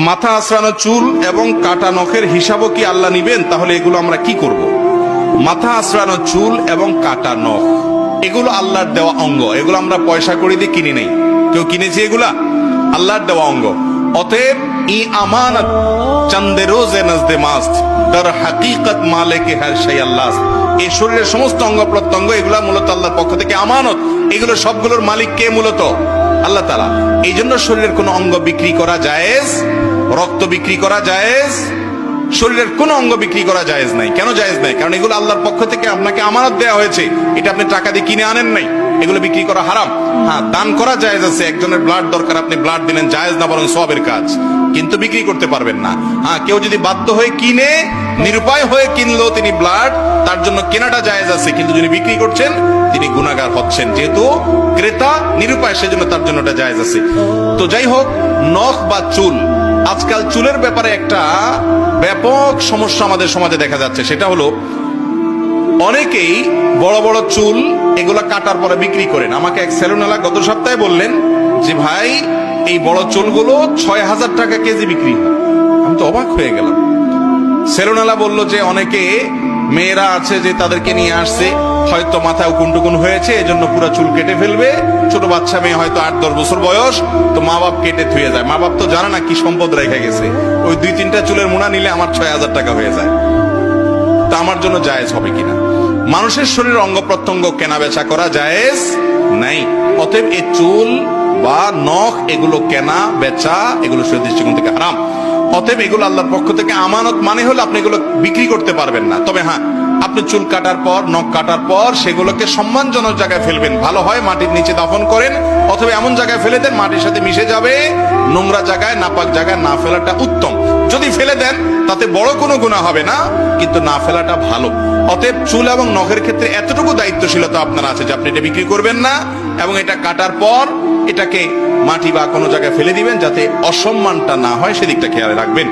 মাথা আঁচড়ানো চুল এবং কাটা নখের হিসাবও কি আল্লাহ নিবেন? তাহলে এগুলো আমরা কি করব? মাথা আঁচড়ানো চুল এবং কাটা নখ এগুলো আল্লাহর দেওয়া অঙ্গ, এগুলো আমরা পয়সা করে দিয়ে কিনি নেই। কেউ কিনেছে? এগুলা আল্লাহর দেওয়া অঙ্গ। অতএব ই আমানত চন্দে রোজে নজদে মাস্ত দর হাকিকত মালিক হর শাই আল্লাহ। এই শরীরের সমস্ত অঙ্গ প্রত্যঙ্গ এগুলা মূলত আল্লাহর পক্ষ থেকে আমানত। এগুলো সবগুলোর মালিক কে? মূলত আল্লাহ তাআলা। এই জন্য শরীরের কোনো অঙ্গ বিক্রি করা জায়েজ, রক্ত বিক্রি করা জায়েজ, শরীরের কোন অঙ্গ বিক্রি করা জায়েজ নাই। কেন জায়েজ নাই? কারণ এগুলো আল্লাহর পক্ষ থেকে আপনাকে আমানত দেওয়া হয়েছে, এটা আপনি টাকা দিয়ে কিনে আনেন নাই, এগুলো বিক্রি করা হারাম। হ্যাঁ, দান করা জায়েজ আছে, একজনের ব্লাড দরকার, আপনি ব্লাড দিলেন, জায়েজ না, বরং সওয়াবের কাজ, কিন্তু বিক্রি করতে পারবেন না। হ্যাঁ, কেউ যদি বাধ্য হয়ে কিনে, নিরুপায় হয়ে কিনলো তিনি ব্লাড, তার জন্য কেনাটা জায়েজ আছে, কিন্তু যিনি বিক্রি করছেন তিনি গুনাহগার হচ্ছেন, যেহেতু ক্রেতা নিরুপায়, সেজন্য তার জন্য এটা জায়েজ আছে। তো যাই হোক, নখ বা চুল, আজকাল চুলের ব্যাপারে একটা ব্যাপক সমস্যা আমাদের সমাজে দেখা যাচ্ছে। সেটা হলো অনেকেই বড় বড় চুল এগুলা কাটার পরে বিক্রি করেন। আমাকে এক সেলুনওয়ালা গত সপ্তাহে বললেন যে ভাই, এই বড় চুলগুলো 6,000 টাকা কেজি বিক্রি হয়। আমি তো অবাক হয়ে গেলাম। সেলুনওয়ালা বলল যে অনেকে মেয়েরা আছে যে তাদেরকে নিয়ে আসছে, হয়তো মাথায় উকুন হয়েছে, এজন্য পুরো চুল কেটে ফেলবে। ছোট বাচ্চা মেয়ে হয়তো 8-10 বছর বয়স, তো মা বাপ কেটে থুয়ে যায়। মা বাপ তো জানে না কি সম্পদ রেখে গেছে, ওই 2-3টা চুলের মোনা নিলে আমার 6,000 টাকা হয়ে যায়। তা আমার জন্য জায়েজ হবে কিনা? মানুষের শরীরের অঙ্গ প্রত্যঙ্গ কেনা বেচা করা জায়েজ নাই। অতএব এই চুল বা নখ এগুলো কেনা বেচা এগুলো শরীয়তের দৃষ্টিকোণ থেকে হারাম। অতএব এগুলো আল্লাহর পক্ষ থেকে আমানত, মানে হলো আপনি এগুলো বিক্রি করতে পারবেন না। তবে হ্যাঁ, আপনি চুল কাটার পর, নখ কাটার পর সেগুলোকে সম্মানজনক জায়গায় ফেলবেন। ভালো হয় মাটির নিচে দাফন করেন, অথবা এমন জায়গায় ফেলে দেন মাটির সাথে মিশে যাবে। নোংরা জায়গায়, নাপাক জায়গায় না ফেলাটা উত্তম। যদি ফেলে দেন তাতে বড় কোনো গুনাহ হবে না, কিন্তু না ফেলাটা ভালো। অতএব চুল এবং নখের ক্ষেত্রে এতটুকু দায়িত্বশীলতা আপনার আছে যে আপনি এটা বিক্রি করবেন না, এবং এটা কাটার পর এটাকে মাটি বা কোনো জায়গায় ফেলে দিবেন, যাতে অসম্মানটা না হয়, সেদিকটা খেয়াল রাখবেন।